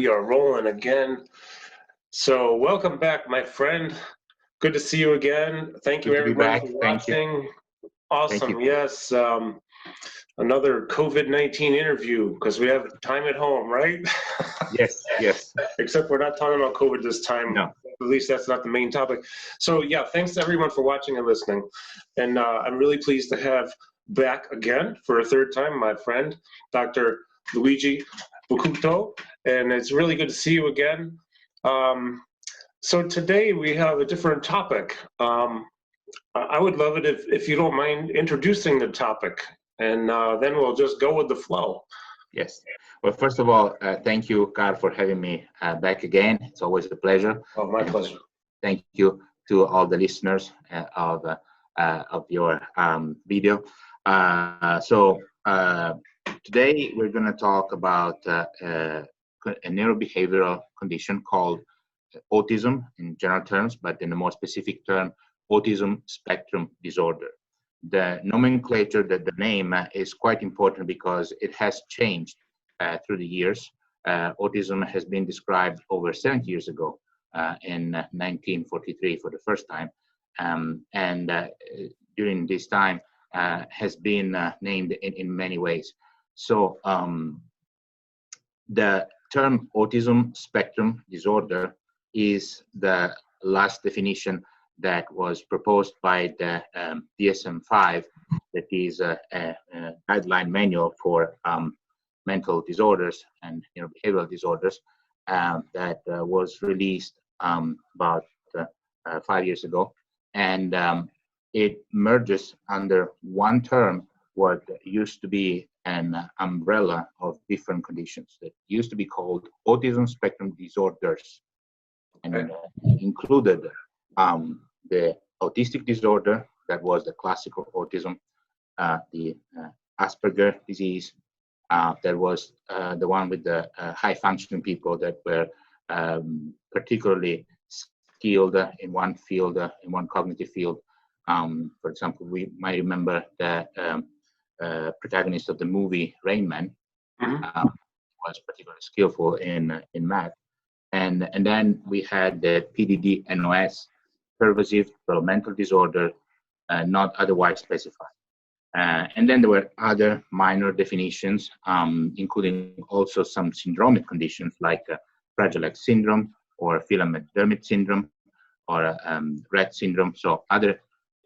we are rolling again. So welcome back, my friend. Good to see you again. Thank you, everyone, for watching. Awesome. Yes. Another COVID-19 interview because we have time at home, right? Yes, yes. Except we're not talking about COVID this time. No. At least that's not the main topic. So yeah, thanks to everyone for watching and listening. And I'm really pleased to have back again for a third time my friend, Dr. Luigi Boccuto. And it's really good to see you again. So today we have a different topic. I would love it if you don't mind introducing the topic, and then we'll just go with the flow. Yes. Well, first of all, thank you, Carl, for having me back again. It's always a pleasure. Oh, my pleasure. Thank you to all the listeners of your video. Today we're going to talk about a neurobehavioral condition called autism in general terms, but in a more specific term, Autism Spectrum Disorder. The nomenclature, the name is quite important because it has changed through the years. Autism has been described over 70 years ago in 1943 for the first time, and during this time has been named in many ways. So the term Autism Spectrum Disorder is the last definition that was proposed by the DSM-5, that is a guideline manual for mental disorders and behavioral disorders that was released about 5 years ago, and it merges under one term what used to be an umbrella of different conditions that used to be called Autism Spectrum Disorders, and included the autistic disorder, that was the classical autism, the Asperger disease, that was the one with the high functioning people that were particularly skilled in one field, in one cognitive field. For example, we might remember the protagonist of the movie Rain Man, was particularly skillful in math. And then we had the PDD-NOS, pervasive developmental disorder, not otherwise specified. And then there were other minor definitions, including also some syndromic conditions like Fragile X syndrome or Phelan-McDermid syndrome or Rett syndrome. So other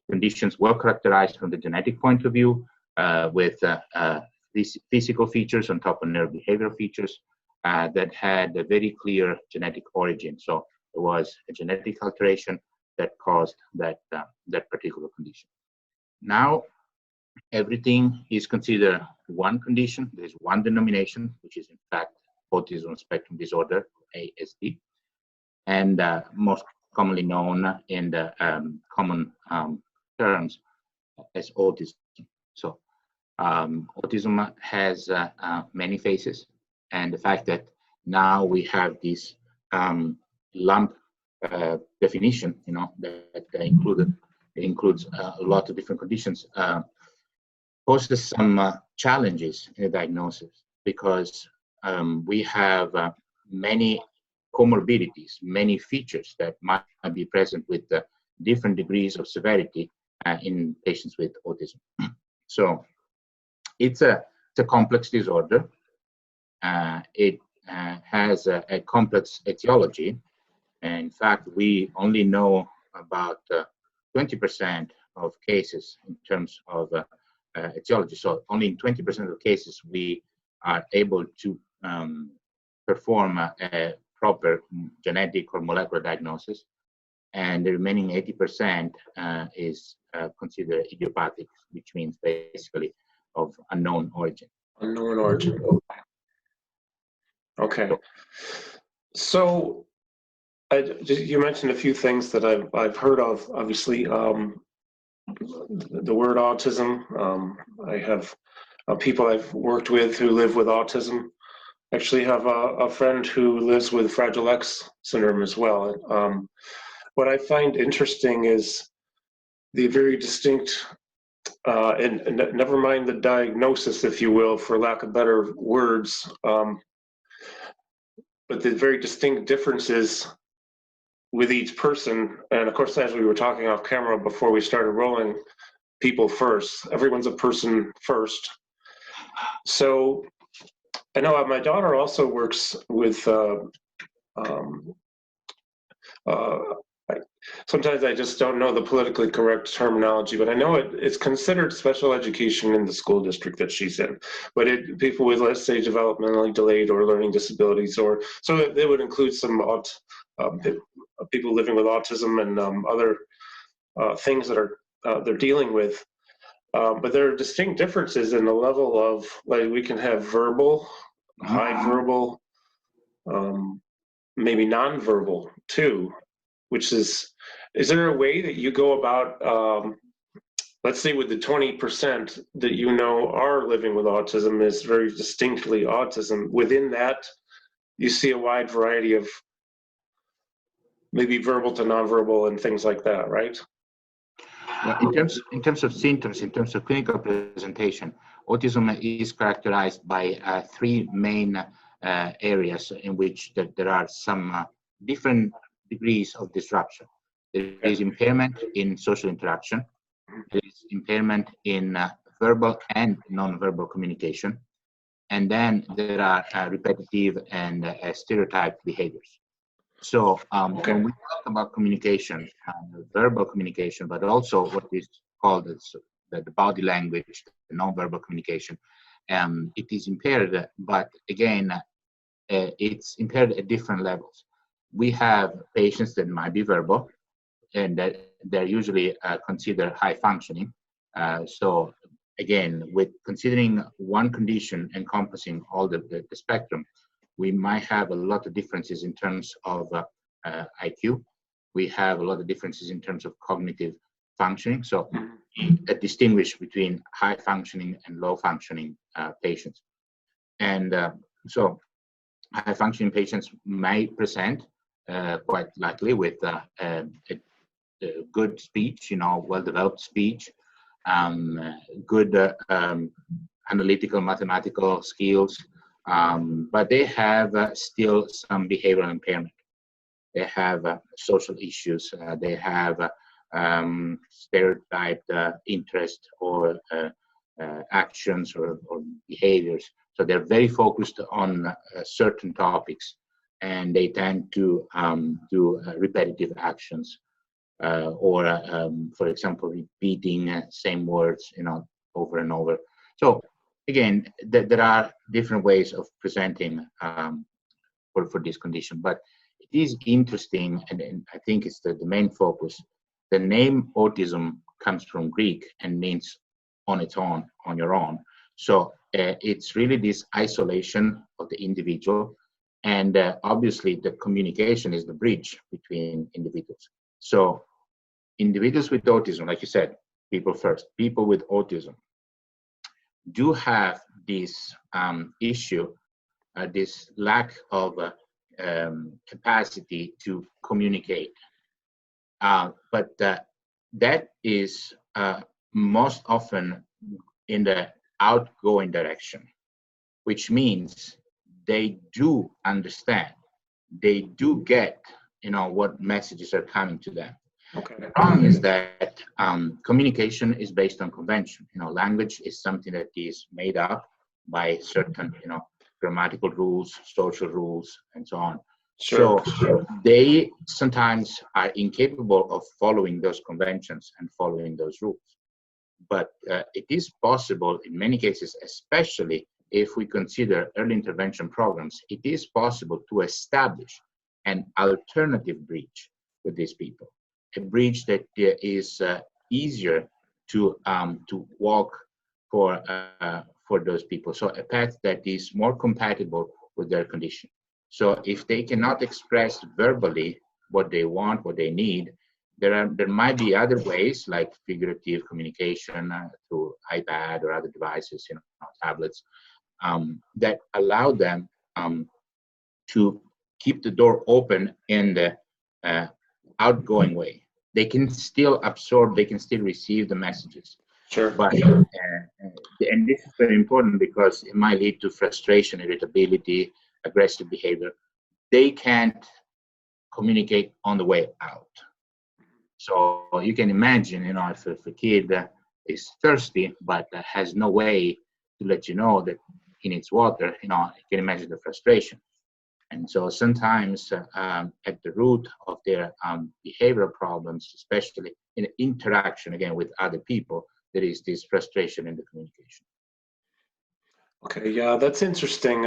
conditions well characterized from the genetic point of view, with these physical features on top of neurobehavioral features that had a very clear genetic origin. So there was a genetic alteration that caused that particular condition. Now, everything is considered one condition. There's one denomination, which is in fact Autism Spectrum Disorder, ASD, and most commonly known in the common terms as autism. So autism has many faces, and the fact that now we have this lump definition, that includes a lot of different conditions, poses some challenges in the diagnosis, because we have many comorbidities, many features that might be present with different degrees of severity in patients with autism. So it's a complex disorder. It has a complex etiology. And in fact, we only know about 20% of cases in terms of etiology. So only in 20% of cases we are able to perform a proper genetic or molecular diagnosis, and the remaining 80% is considered idiopathic, which means basically of unknown origin. Unknown origin. Okay. So you mentioned a few things that I've heard of. Obviously, the word autism. I have people I've worked with who live with autism. Actually, have a friend who lives with Fragile X syndrome as well. What I find interesting is the very distinct, and never mind the diagnosis, if you will, for lack of better words. but the very distinct differences with each person. And of course, as we were talking off camera before we started rolling, people first. Everyone's a person first. So I know my daughter also works with sometimes I just don't know the politically correct terminology, but I know it's considered special education in the school district that she's in. But people with, let's say, developmentally delayed or learning disabilities, or so they would include some people living with autism and other things that are they're dealing with. But there are distinct differences in the level of, like, we can have verbal, high verbal, maybe nonverbal too, which is there a way that you go about, let's say with the 20% that you know are living with autism is very distinctly autism, within that you see a wide variety of maybe verbal to nonverbal and things like that, right? Well, in terms of symptoms, in terms of clinical presentation, autism is characterized by three main areas in which there are some different degrees of disruption. There is impairment in social interaction. There is impairment in verbal and non-verbal communication. And then there are repetitive and stereotyped behaviors. So when we talk about communication, verbal communication, but also what is called the body language, the non-verbal communication, it is impaired, but again, it's impaired at different levels. We have patients that might be verbal, and that they're usually considered high functioning. So again, with considering one condition encompassing all the spectrum, we might have a lot of differences in terms of IQ. We have a lot of differences in terms of cognitive functioning. So distinguish between high functioning and low functioning patients. And so high functioning patients may present quite likely with good speech, well-developed speech, good analytical, mathematical skills, but they have still some behavioral impairment. They have social issues. They have stereotyped interest or actions or behaviors. So they're very focused on certain topics, and they tend to do repetitive actions, or, for example, repeating same words, over and over. So again, there are different ways of presenting for this condition, but it is interesting, and I think it's the main focus. The name autism comes from Greek and means on its own, on your own. So it's really this isolation of the individual, and obviously the communication is the bridge between individuals. So individuals with autism, like you said, people first, people with autism do have this issue, this lack of capacity to communicate. But that is most often in the outgoing direction, which means they do understand, they do get, what messages are coming to them. Okay. The problem is that communication is based on convention. Language is something that is made up by certain, grammatical rules, social rules, and so on. Sure. So they sometimes are incapable of following those conventions and following those rules. But it is possible in many cases, especially if we consider early intervention programs, it is possible to establish an alternative bridge with these people, a bridge that is easier to walk for those people. So a path that is more compatible with their condition. So if they cannot express verbally what they want, what they need, there might be other ways like figurative communication through iPad or other devices, tablets, that allow them to keep the door open in the outgoing way. They can still absorb, they can still receive the messages. Sure. But and this is very important because it might lead to frustration, irritability, aggressive behavior. they can't communicate on the way out. So you can imagine, if a kid is thirsty but has no way to let you know that he needs water, you can imagine the frustration. And so sometimes at the root of their behavioral problems, especially in interaction, again, with other people, there is this frustration in the communication. Okay, yeah, that's interesting.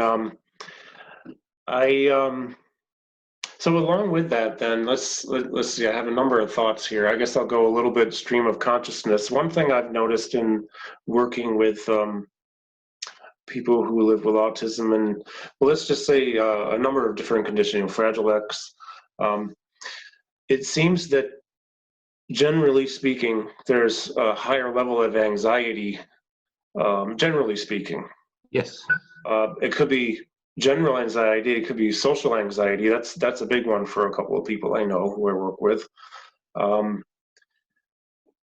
So along with that, then let's see. I have a number of thoughts here. I guess I'll go a little bit stream of consciousness. One thing I've noticed in working with people who live with autism, and well, let's just say a number of different conditioning, Fragile X, it seems that generally speaking, there's a higher level of anxiety. Generally speaking, yes, it could be general anxiety, it could be social anxiety. That's a big one for a couple of people I know who I work with.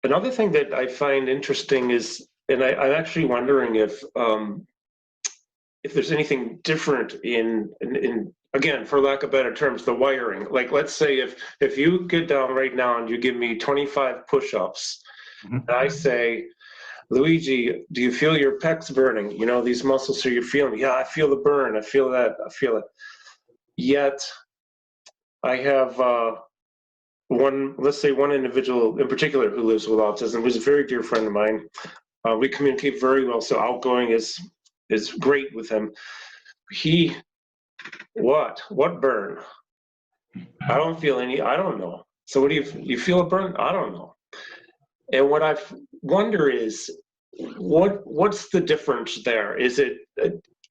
Another thing that I find interesting is, and I'm actually wondering if there's anything different in again, for lack of better terms, the wiring. Like, let's say if you get down right now and you give me 25 push-ups, mm-hmm. and I say, Luigi, do you feel your pecs burning? These muscles, are you feeling? Yeah, I feel the burn. I feel that. I feel it. Yet, I have let's say one individual in particular who lives with autism, who's a very dear friend of mine. We communicate very well, so outgoing is great with him. What burn? I don't feel any. I don't know. So what do you feel a burn? I don't know. And what I wonder is, what's the difference there? Is it?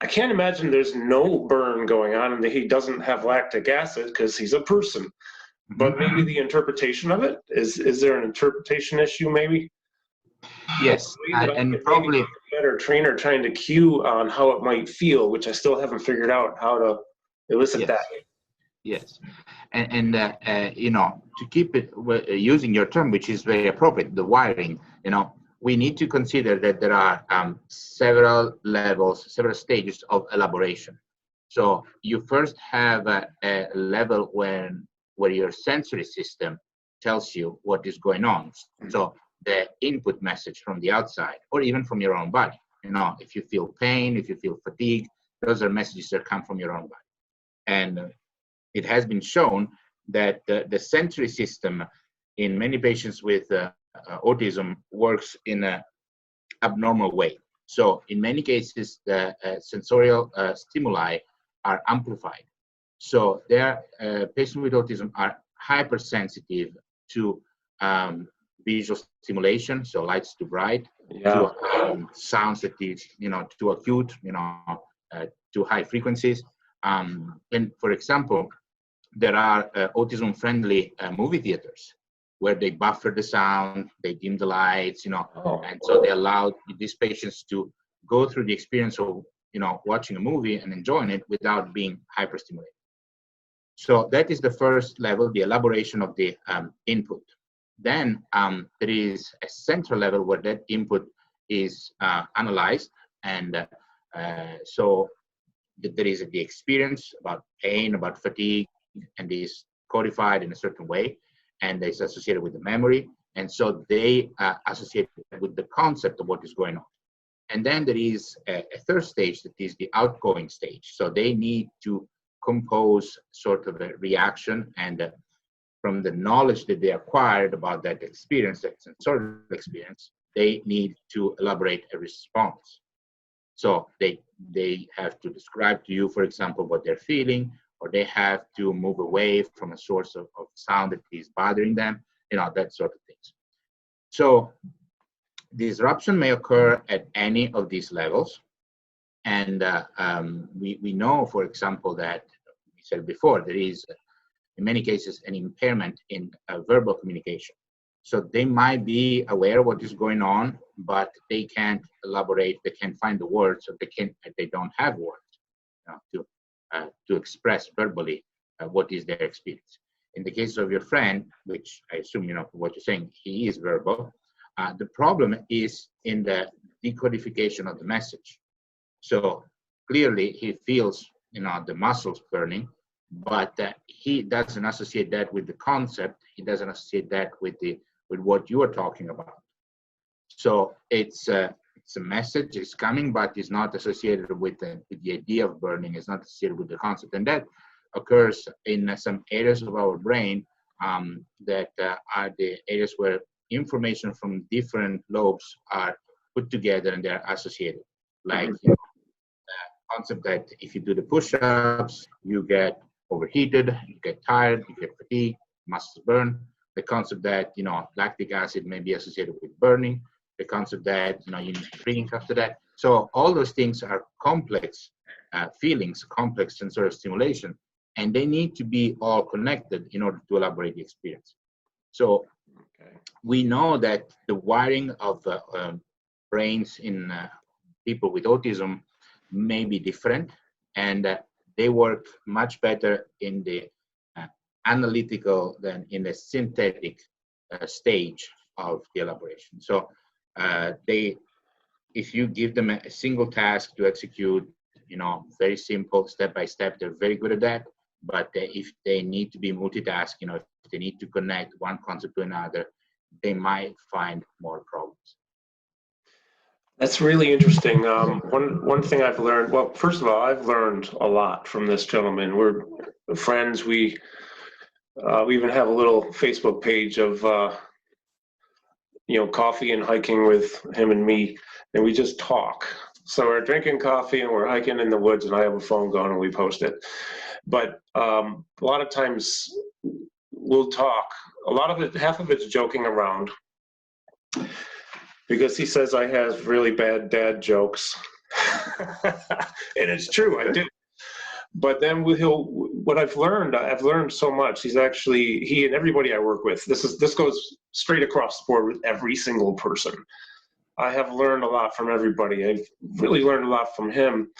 I can't imagine there's no burn going on and that he doesn't have lactic acid because he's a person. Mm-hmm. But maybe the interpretation of it is there an interpretation issue? Maybe. Yes, and probably a better trainer trying to cue on how it might feel, which I still haven't figured out how to elicit that. Yes, and to keep it using your term, which is very appropriate, the wiring. We need to consider that there are several levels, several stages of elaboration. So you first have a level where your sensory system tells you what is going on. So the input message from the outside, or even from your own body. If you feel pain, if you feel fatigue, those are messages that come from your own body. And it has been shown that the sensory system in many patients with autism works in an abnormal way. So in many cases, the sensorial stimuli are amplified. So patients with autism are hypersensitive to visual stimulation, so lights too bright, to sounds that is too acute, to high frequencies. And for example, there are autism-friendly movie theaters where they buffer the sound, they dim the lights, and so they allow these patients to go through the experience of watching a movie and enjoying it without being hyperstimulated. So that is the first level, the elaboration of the input. Then there is a central level where that input is analyzed, and so there is the experience about pain, about fatigue, and is codified in a certain way, and it's associated with the memory, and so they associate with the concept of what is going on. And then there is a third stage that is the outgoing stage. So they need to compose sort of a reaction, and from the knowledge that they acquired about that experience, that sensorial experience, they need to elaborate a response. So they have to describe to you, for example, what they're feeling, or they have to move away from a source of sound that is bothering them, that sort of things. So disruption may occur at any of these levels. And we know, for example, that we said before, there is, in many cases, an impairment in verbal communication. So they might be aware of what is going on, but they can't elaborate, they can't find the words, or they don't have words to express verbally what is their experience. In the case of your friend, which I assume, what you're saying, he is verbal, the problem is in the decodification of the message. So clearly he feels, the muscles burning, but he doesn't associate that with the concept. He doesn't associate that with what you are talking about. So it's a message, it's coming, but it's not associated with the idea of burning. It's not associated with the concept, and that occurs in some areas of our brain that are the areas where information from different lobes are put together and they're associated. Like the concept that if you do the push-ups, you get overheated, you get tired, you get fatigued, muscles burn. The concept that lactic acid may be associated with burning. The concept that you need to drink after that. So all those things are complex feelings, complex sensory stimulation, and they need to be all connected in order to elaborate the experience. So we know that the wiring of brains in people with autism may be different, and they work much better in the analytical than in the synthetic stage of the elaboration. So if you give them a single task to execute, very simple, step by step, they're very good at that. But if they need to be multitask, if they need to connect one concept to another, they might find more problems. That's really interesting. One thing I've learned, well, first of all, I've learned a lot from this gentleman. We're friends. We even have a little Facebook page of coffee and hiking with him and me, and we just talk. So we're drinking coffee and we're hiking in the woods, and I have a phone going and we post it. But a lot of times we'll talk. A lot of it, half of it's joking around, because he says I have really bad dad jokes. And it's true, I do. But then what I've learned so much. He and everybody I work with, this goes straight across the board with every single person. I have learned a lot from everybody. I've really learned a lot from him,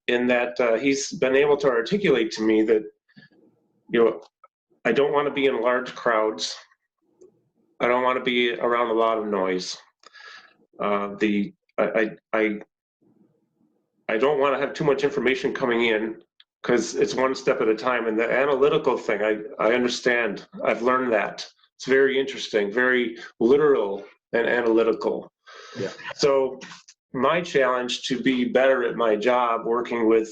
in that he's been able to articulate to me that, I don't want to be in large crowds. I don't want to be around a lot of noise. I don't want to have too much information coming in, because it's one step at a time. And the analytical thing, I understand. I've learned that. It's very interesting, very literal and analytical. Yeah. So my challenge to be better at my job working with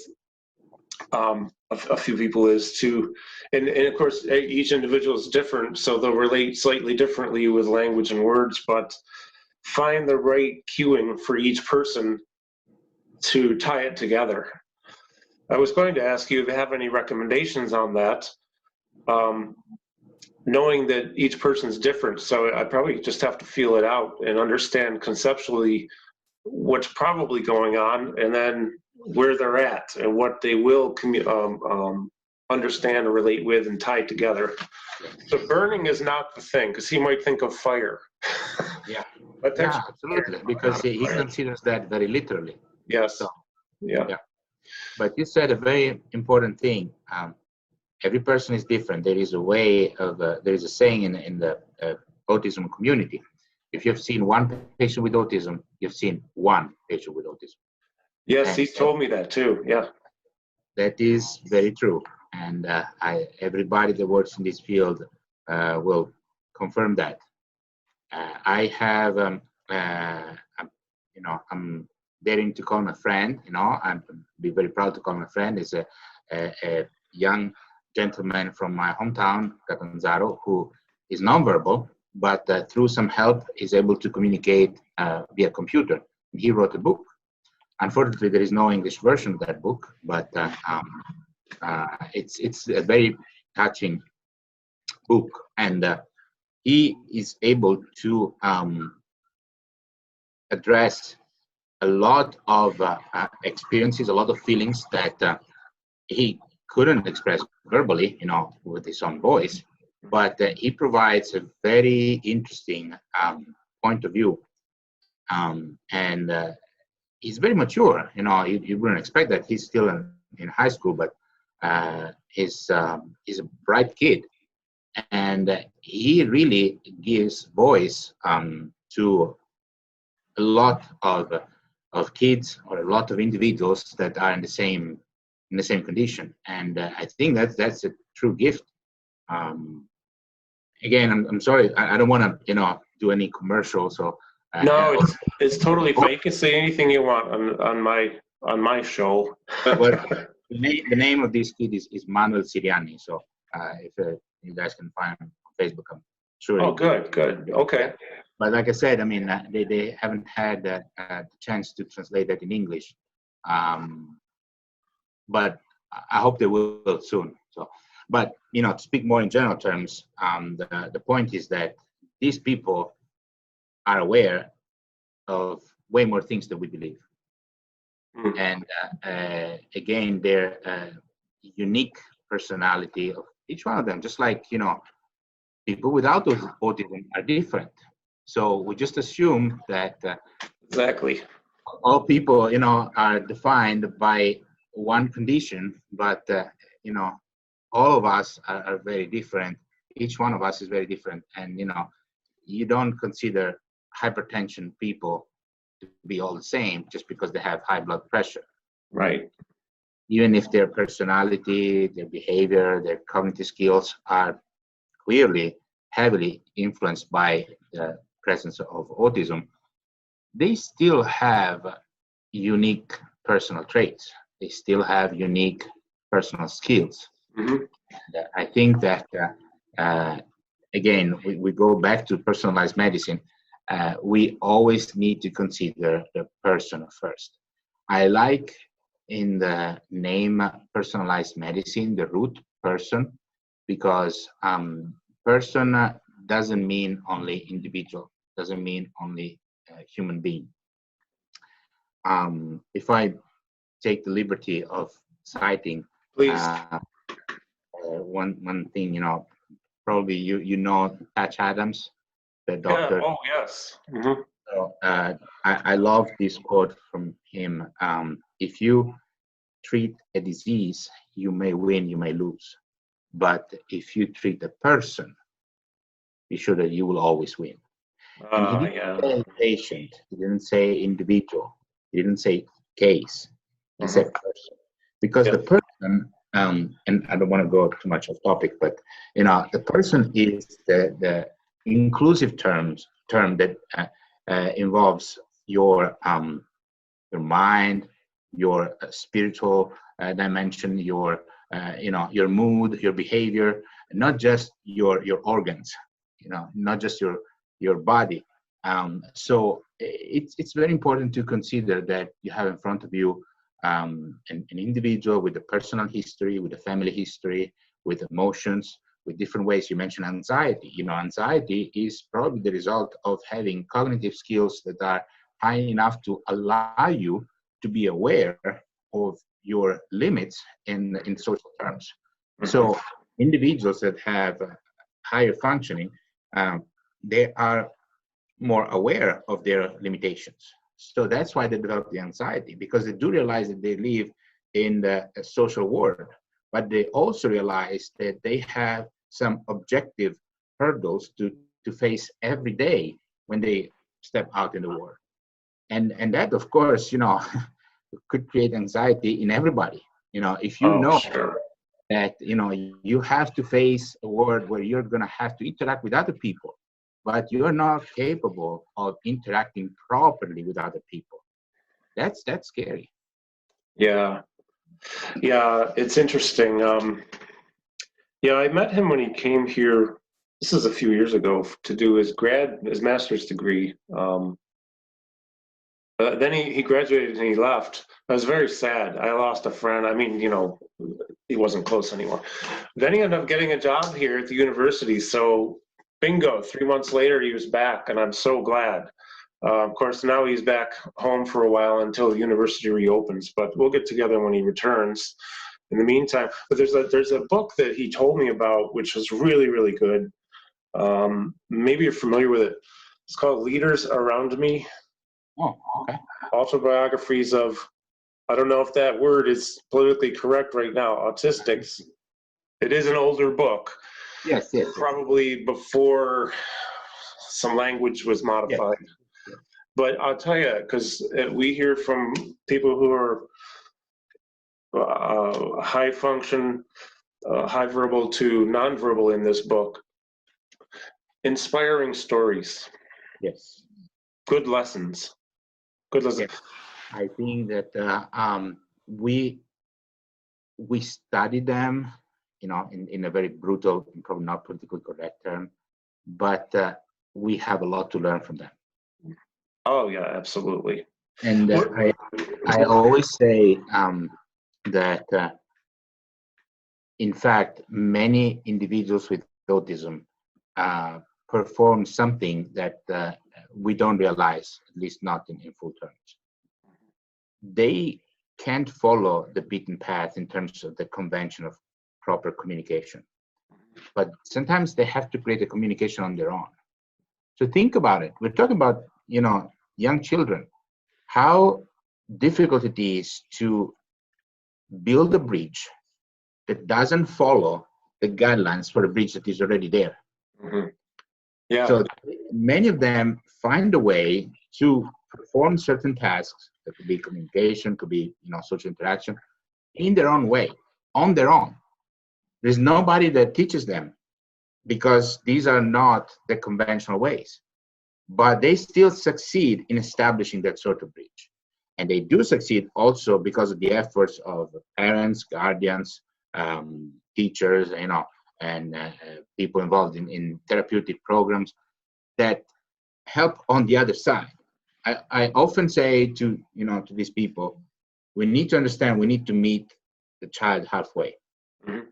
a few people is to, and of course, each individual is different, so they'll relate slightly differently with language and words, but find the right cueing for each person to tie it together. I was going to ask you if you have any recommendations on that, knowing that each person's different. So I probably just have to feel it out and understand conceptually what's probably going on, and then where they're at and what they will understand or relate with and tie together. So burning is not the thing, because he might think of fire. Yeah, but yeah, absolutely, because he considers that very literally. Yes. So, yeah. But you said a very important thing. Every person is different. There is a way of, there is a saying in the autism community. If you've seen one patient with autism, you've seen one patient with autism. Yes, and he's told me that too. Yeah. That is very true. And everybody that works in this field will confirm that. I have, I'm daring to call my friend, I'm be very proud to call my friend, is a young gentleman from my hometown, Catanzaro, who is nonverbal, but through some help is able to communicate via computer. He wrote a book. Unfortunately, there is no English version of that book, but it's a very touching book, and he is able to address a lot of experiences, a lot of feelings that he couldn't express verbally, with his own voice, but he provides a very interesting point of view, and he's very mature. You wouldn't expect that. He's still in high school, but he's a bright kid, and he really gives voice to a lot of kids, or a lot of individuals that are in the same in the same condition. And I think that's a true gift. Again, I'm sorry, I don't want to do any commercial. So no, it's totally fine. You can say anything you want on my show. But the name of this kid is Manuel Siriani. So if you guys can find him on Facebook, I'm sure. Oh, good. Okay. But like I said, I mean, they haven't had the chance to translate that in English. But I hope they will soon. So, but to speak more in general terms, the point is that these people are aware of way more things than we believe. And again, their unique personality of each one of them, just like people without autism are different. So we just assume that exactly all people are defined by one condition, but all of us are very different. Each one of us is very different, and you don't consider hypertension people to be all the same just because they have high blood pressure. Right. Even if their personality, their behavior, their cognitive skills are clearly heavily influenced by the presence of autism, they still have unique personal traits. They still have unique personal skills. Mm-hmm. And I think that, again, we go back to personalized medicine. We always need to consider the person first. I like in the name personalized medicine, the root person, because person doesn't mean only individual, doesn't mean only human being. If I take the liberty of citing one thing, probably you know Patch Adams, the doctor. Yeah. Oh, yes. Mm-hmm. So, I love this quote from him. If you treat a disease, you may win, you may lose. But if you treat a person, be sure that you will always win. And he didn't say patient, he didn't say individual, he didn't say case, he said person. Because the person, and I don't want to go too much off topic, but the person is the inclusive term that involves your mind, your spiritual dimension, your mood, your behavior, not just your organs, not just your body. So it's very important to consider that you have in front of you an individual with a personal history, with a family history, with emotions, with different ways. You mentioned anxiety. Anxiety is probably the result of having cognitive skills that are high enough to allow you to be aware of your limits in social terms. Mm-hmm. So individuals that have higher functioning, they are more aware of their limitations. So that's why they develop the anxiety, because they do realize that they live in the social world, but they also realize that they have some objective hurdles to face every day when they step out in the world. And that, of course, could create anxiety in everybody. If you that, you have to face a world where you're going to have to interact with other people, but you're not capable of interacting properly with other people. That's scary. Yeah, it's interesting. I met him when he came here. This is a few years ago to do his master's degree. Then he graduated and he left. I was very sad. I lost a friend. I mean, he wasn't close anymore. Then he ended up getting a job here at the university. So bingo, 3 months later, he was back, and I'm so glad. Of course, now he's back home for a while until the university reopens, but we'll get together when he returns. In the meantime, but there's a book that he told me about, which was really, really good. Maybe you're familiar with it. It's called Leaders Around Me. Oh, okay. Autobiographies of, I don't know if that word is politically correct right now, autistics. It is an older book. Yes. Probably before some language was modified. Yes. But I'll tell you, because we hear from people who are high function, high verbal to nonverbal in this book. Inspiring stories. Yes. Good lessons. Good lessons. Yes. I think that we study them, in a very brutal, probably not politically correct term, but we have a lot to learn from them. Oh yeah, absolutely. And I always say that in fact, many individuals with autism perform something that we don't realize, at least not in full terms. They can't follow the beaten path in terms of the convention of proper communication, but sometimes they have to create a communication on their own. So think about it. We're talking about, young children, how difficult it is to build a bridge that doesn't follow the guidelines for a bridge that is already there. Mm-hmm. Yeah. So many of them find a way to perform certain tasks. That could be communication, could be social interaction, in their own way, on their own. There's nobody that teaches them, because these are not the conventional ways. But they still succeed in establishing that sort of bridge. And they do succeed also because of the efforts of parents, guardians, teachers, and people involved in therapeutic programs that help on the other side. I often say to these people, we need to understand, we need to meet the child halfway. Mm-hmm.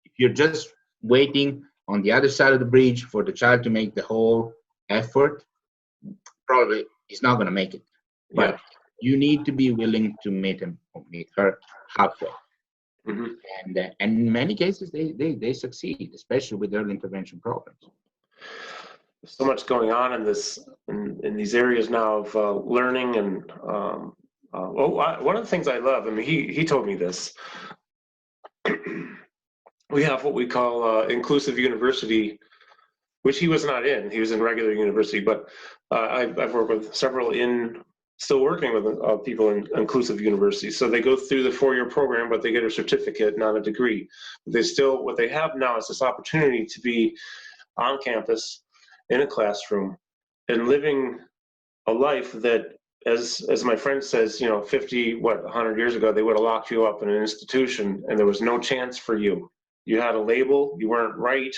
If you're just waiting on the other side of the bridge for the child to make the whole effort, probably he's not going to make it. But yeah. You need to be willing to meet him or meet her halfway. Mm-hmm. And in many cases, they succeed, especially with early intervention programs. There's so much going on in these areas now of learning, and one of the things I love, he told me this. We have what we call inclusive university, which he was not in. He was in regular university, but I've worked with several still working with people in inclusive universities. So they go through the 4-year program, but they get a certificate, not a degree. What they have now is this opportunity to be on campus in a classroom and living a life that, as my friend says, 100 years ago, they would have locked you up in an institution and there was no chance for you. You had a label, you weren't right.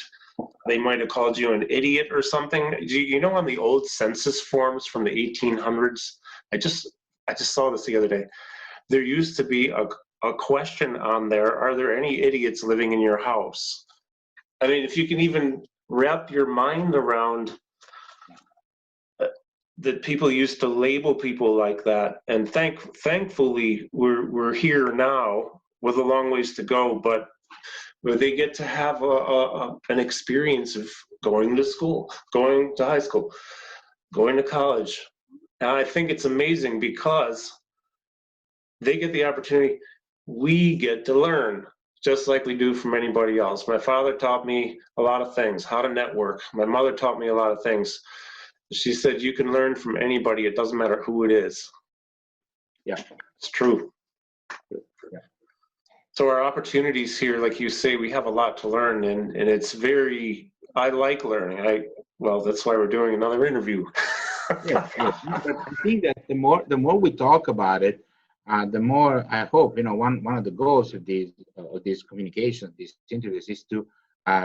They might have called you an idiot or something. On the old census forms from the 1800s, I just saw this the other day. There used to be a question on there: are there any idiots living in your house? I mean, if you can even wrap your mind around that people used to label people like that, and thankfully we're here now with a long ways to go, but where they get to have an experience of going to school, going to high school, going to college. And I think it's amazing because they get the opportunity. We get to learn just like we do from anybody else. My father taught me a lot of things, how to network. My mother taught me a lot of things. She said, you can learn from anybody. It doesn't matter who it is. Yeah, it's true. Yeah. So our opportunities here, like you say, we have a lot to learn, and it's I like learning. That's why we're doing another interview. Yes. But I think that the more we talk about it, the more I hope, one of the goals of these communications, these interviews, is to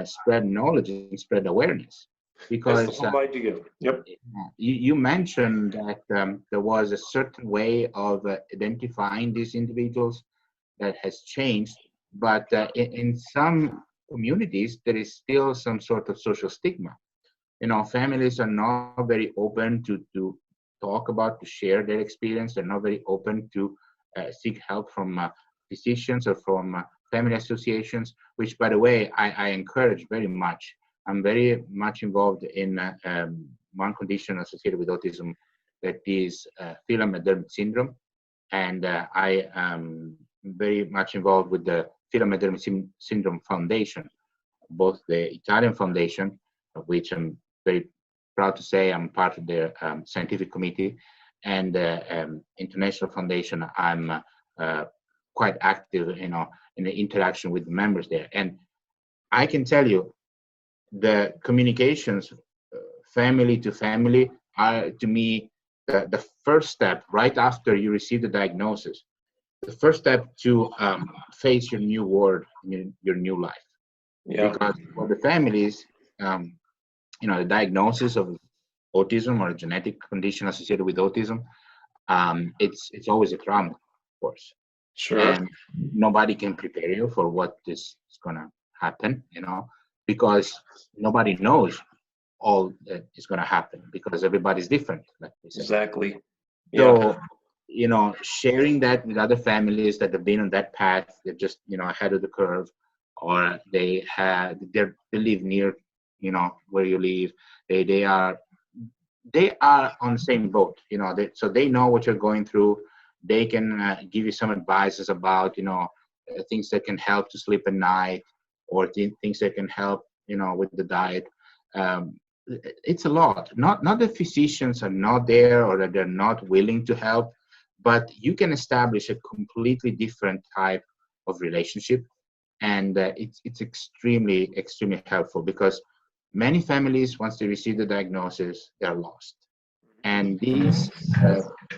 spread knowledge and spread awareness. Because that's the whole idea. Yep. You mentioned that there was a certain way of identifying these individuals that has changed, but in some communities there is still some sort of social stigma. Families are not very open to talk about, to share their experience. They're not very open to seek help from physicians or from family associations, which, by the way, I encourage very much. I'm very much involved in one condition associated with autism, that is Phelan-McDermid syndrome. And I am very much involved with the Phelan-McDermid Syndrome Foundation, both the Italian foundation, of which I'm very proud to say I'm part of their scientific committee, and the international foundation. I'm quite active, in the interaction with the members there. And I can tell you, the communications, family to family, are to me the first step right after you receive the diagnosis. The first step to face your new world, your new life. Yeah. Because for the families, the diagnosis of autism or a genetic condition associated with autism, it's always a trauma, of course. Sure. And nobody can prepare you for what is going to happen, because nobody knows all that is going to happen, because everybody's different, like we said. Exactly. So, sharing that with other families that have been on that path, they're just, ahead of the curve, or they live near, where you live. They are on the same boat, so they know what you're going through. They can give you some advices about, things that can help to sleep at night, or things that can help, with the diet. It's a lot. Not that physicians are not there or that they're not willing to help, but you can establish a completely different type of relationship, and it's extremely, extremely helpful, because many families, once they receive the diagnosis, they're lost. And these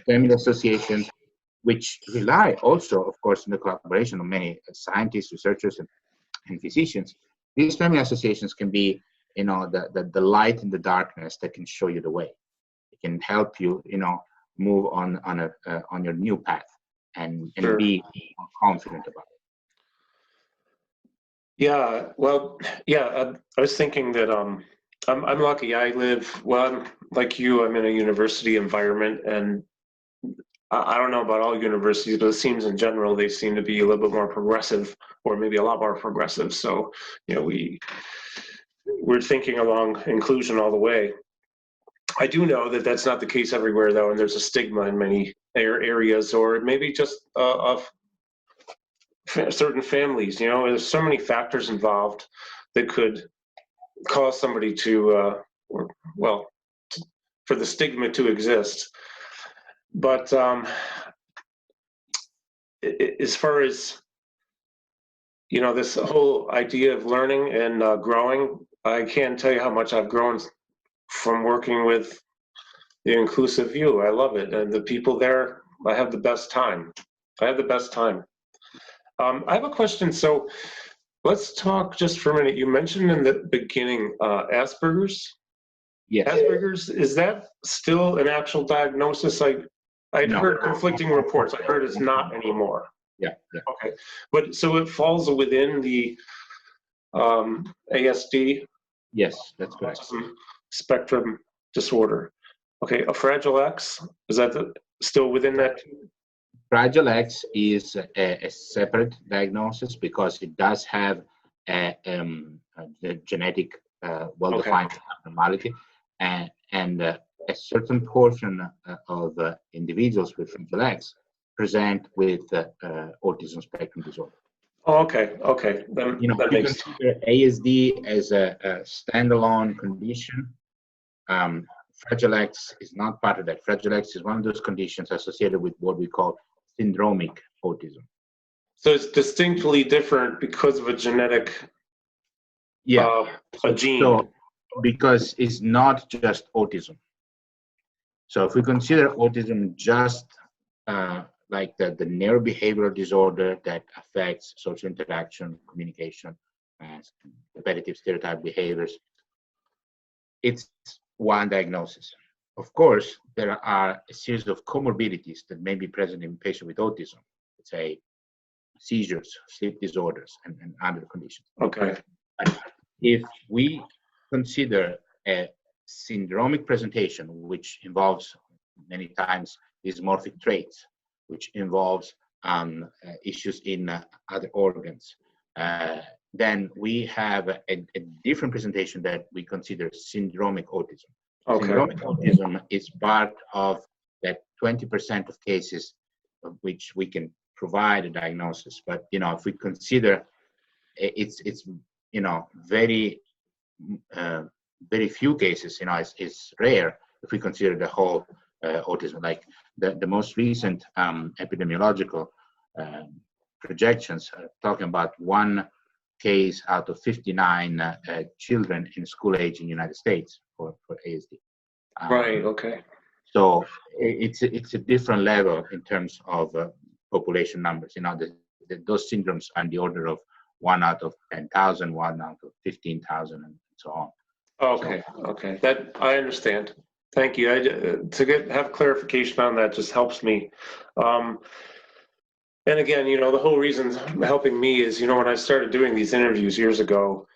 family associations, which rely also, of course, on the collaboration of many scientists, researchers, and physicians, these family associations can be, the light in the darkness that can show you the way. It can help you, move on your new path, and Sure. be confident about it. Yeah. Well, yeah. I was thinking that I'm lucky. I live, well, like you, I'm in a university environment, and I don't know about all universities, but it seems in general they seem to be a little bit more progressive, or maybe a lot more progressive. So, we're thinking along inclusion all the way. I do know that that's not the case everywhere, though, and there's a stigma in many areas, or maybe just of certain families. There's so many factors involved that could cause somebody to, for the stigma to exist. But as far as, this whole idea of learning and growing, I can't tell you how much I've grown from working with the inclusive view. I love it. And the people there, I have the best time. I have a question. So let's talk just for a minute. You mentioned in the beginning Asperger's. Yes. Asperger's, is that still an actual diagnosis? I'd No. heard conflicting reports. I heard it's not anymore. Yeah. Okay. But so it falls within the ASD? Yes, that's correct. Autism Spectrum Disorder. Okay, a Fragile X, is that still within that? Fragile X is a separate diagnosis, because it does have a genetic well-defined abnormality, and a certain portion of individuals with Fragile X present with autism spectrum disorder. Oh, okay. Then that we makes consider ASD as a standalone condition. Fragile X is not part of that. Fragile X is one of those conditions associated with what we call syndromic autism. So it's distinctly different because of a genetic, a gene. So because it's not just autism. So if we consider autism just like the neurobehavioral disorder that affects social interaction, communication, repetitive stereotype behaviors, it's one diagnosis. Of course, there are a series of comorbidities that may be present in patients with autism, let's say seizures, sleep disorders, and other conditions. Okay. If we consider a syndromic presentation, which involves many times dysmorphic traits, which involves issues in other organs, then we have a different presentation that we consider syndromic autism. Okay. Syndromic autism is part of that 20% of cases of which we can provide a diagnosis. But if we consider it's very very few cases, it's rare if we consider the whole autism. Like the most recent epidemiological projections are talking about one case out of 59 children in school age in the United States for ASD. Right. Okay. So it's a different level in terms of population numbers. You know, those syndromes are in the order of 1 out of 10,000, 1 out of 15,000, and so on. Okay. Okay. That I understand. Thank you. Have clarification on that just helps me. And again, the whole reason helping me is, when I started doing these interviews years ago,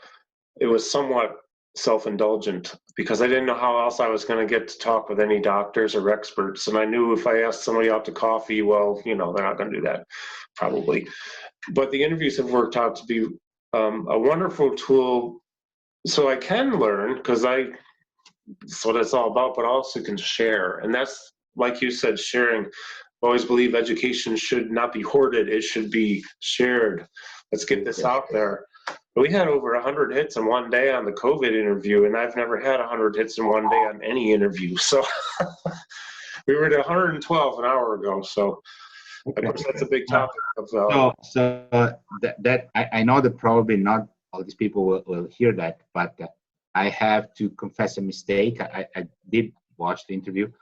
it was somewhat self-indulgent because I didn't know how else I was going to get to talk with any doctors or experts. And I knew if I asked somebody out to coffee, well, they're not going to do that probably. But the interviews have worked out to be a wonderful tool so I can learn because that's what it's all about, but also can share. And that's, like you said, sharing. I always believe education should not be hoarded. It should be shared. Let's get this out there. We had over 100 hits in one day on the COVID interview, and I've never had 100 hits in one day on any interview. So we were at 112 an hour ago. So of course, that's a big topic. I know that probably not all these people will hear that, but I have to confess a mistake. I did watch the interview.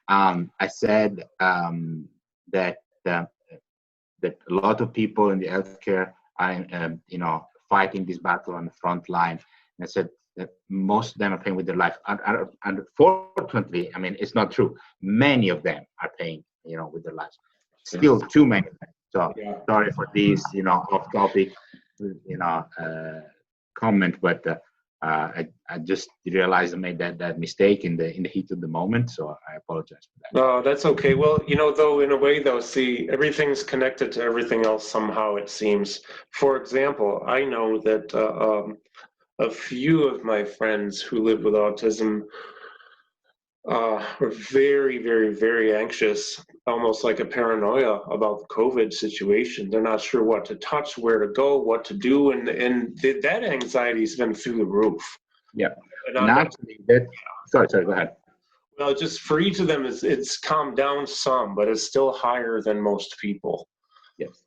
I said that a lot of people in the healthcare are, fighting this battle on the front line. And I said that most of them are paying with their life. Unfortunately, it's not true. Many of them are paying, with their lives. Still too many. So sorry for this, off-topic, comment, but I just realized I made that mistake in the heat of the moment, so I apologize for that. No, that's okay. Well, though, in a way, though, see, everything's connected to everything else somehow, it seems. For example, I know that a few of my friends who live with autism were very, very, very anxious, almost like a paranoia about the COVID situation. They're not sure what to touch, where to go, what to do, and that anxiety's been through the roof. Yeah. And actually, sorry, go ahead. Well, just for each of them, it's calmed down some, but it's still higher than most people. Yes.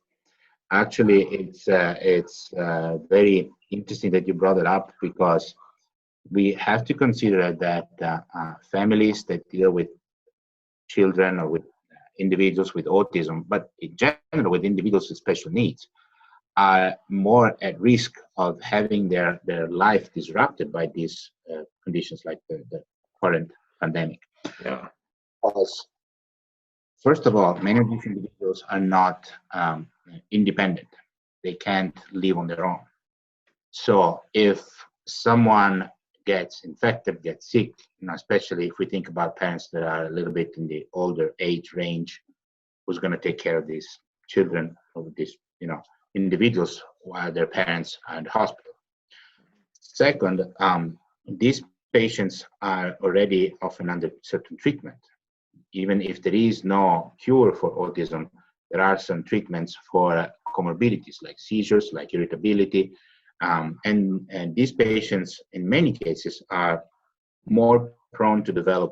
Actually, it's very interesting that you brought it up because we have to consider that families that deal with children or with individuals with autism, but in general with individuals with special needs, are more at risk of having their life disrupted by these conditions like the current pandemic. Yeah. Because, first of all, many of these individuals are not independent. They can't live on their own. So if someone gets infected, gets sick, especially if we think about parents that are a little bit in the older age range, who's going to take care of these children or these, individuals while their parents are in the hospital. Second, these patients are already often under certain treatment. Even if there is no cure for autism, there are some treatments for comorbidities like seizures, like irritability, and these patients, in many cases, are more prone to develop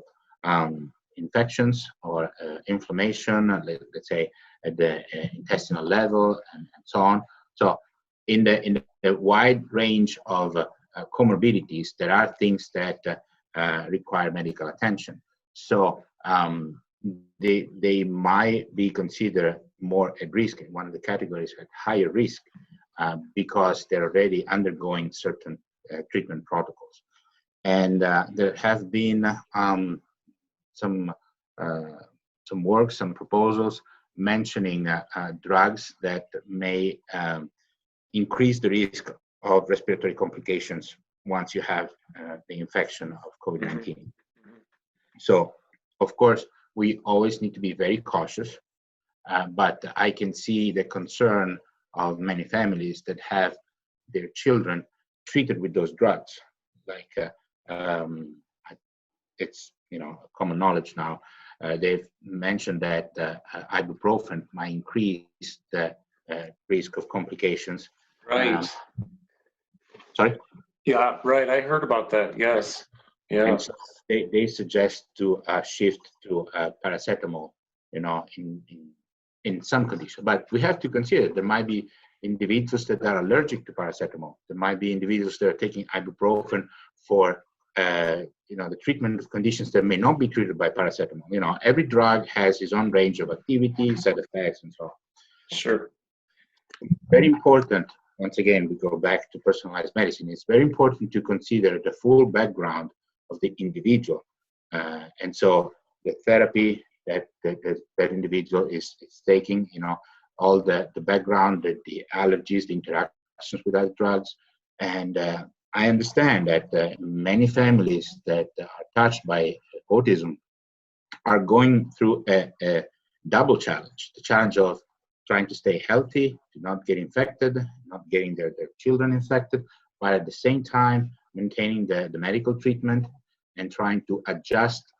infections or inflammation, let's say at the intestinal level, and so on. So, in the wide range of comorbidities, there are things that require medical attention. So, they might be considered more at risk in one of the categories at higher risk. Because they're already undergoing certain treatment protocols. And there have been some work, some proposals mentioning drugs that may increase the risk of respiratory complications once you have the infection of COVID-19. So, of course, we always need to be very cautious, but I can see the concern of many families that have their children treated with those drugs. Like it's common knowledge now. They've mentioned that ibuprofen might increase the risk of complications. Right. Sorry? Yeah, right. I heard about that. Yes. Yeah. And so they suggest to shift to paracetamol, in in some conditions. But we have to consider there might be individuals that are allergic to paracetamol. There might be individuals that are taking ibuprofen for the treatment of conditions that may not be treated by paracetamol. Every drug has its own range of activity, side effects, and so on. Sure. Very important, once again, we go back to personalized medicine. It's very important to consider the full background of the individual. And so the therapy that individual is taking, all the background, the allergies, the interactions with other drugs. And I understand that many families that are touched by autism are going through a double challenge. The challenge of trying to stay healthy, to not get infected, not getting their children infected, but at the same time maintaining the medical treatment and trying to adjust,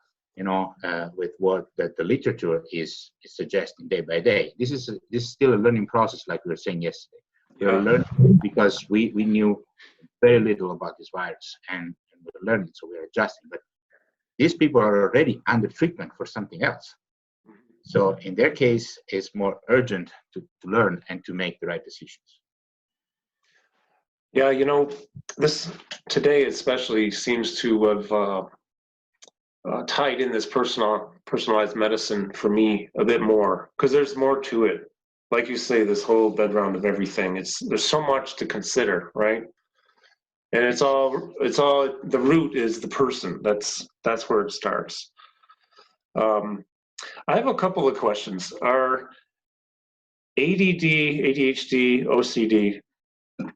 with what the literature is suggesting day by day. This is still a learning process, like we were saying yesterday. We're learning because we knew very little about this virus, and we're learning, so we're adjusting. But these people are already under treatment for something else. So in their case, it's more urgent to learn and to make the right decisions. Yeah, this today especially seems to have tied in this personalized medicine for me a bit more, because there's more to it. Like you say, this whole background of everything. There's so much to consider, right? And it's all the root is the person. That's where it starts. I have a couple of questions. Are ADD, ADHD, OCD,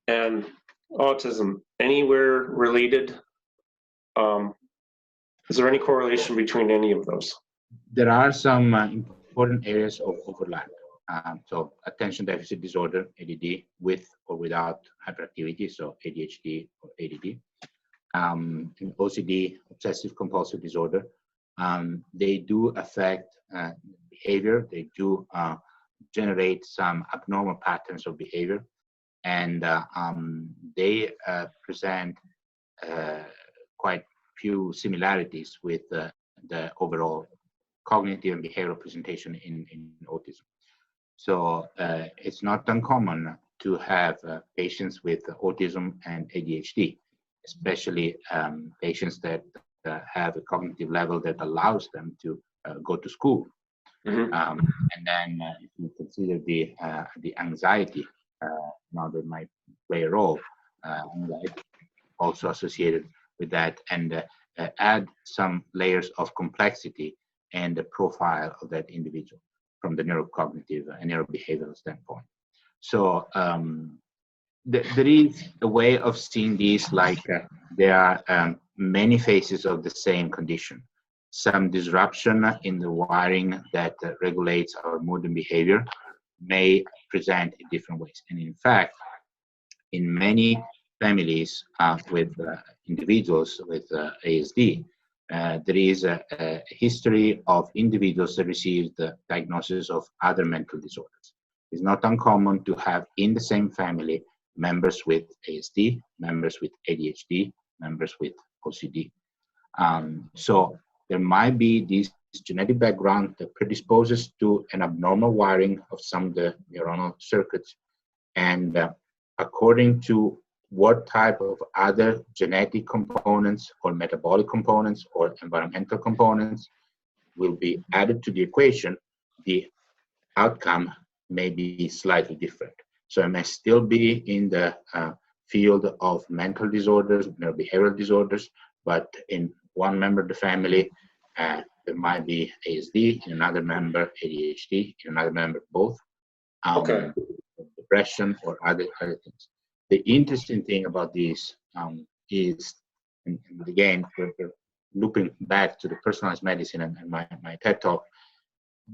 and autism anywhere related? Is there any correlation between any of those? There are some important areas of overlap. So attention deficit disorder, ADD, with or without hyperactivity, so ADHD or ADD. OCD, obsessive compulsive disorder. They do affect behavior. They do generate some abnormal patterns of behavior, and they present quite few similarities with the overall cognitive and behavioral presentation in autism. So it's not uncommon to have patients with autism and ADHD, especially patients that have a cognitive level that allows them to go to school. Mm-hmm. And then if you consider the anxiety, now that might play a role, anxiety also associated with that, and add some layers of complexity and the profile of that individual from the neurocognitive and neurobehavioral standpoint. So there is a way of seeing these like there are many phases of the same condition. Some disruption in the wiring that regulates our mood and behavior may present in different ways. And in fact, in many families with individuals with ASD, there is a history of individuals that received the diagnosis of other mental disorders. It's not uncommon to have in the same family members with ASD, members with ADHD, members with OCD. So there might be this genetic background that predisposes to an abnormal wiring of some of the neuronal circuits. And according to what type of other genetic components or metabolic components or environmental components will be added to the equation, the outcome may be slightly different. So it may still be in the field of mental disorders, neurobehavioral disorders, but in one member of the family, there might be ASD, in another member ADHD, in another member both, depression or other things. The interesting thing about this is, and again, we're looping back to the personalized medicine and my TED talk,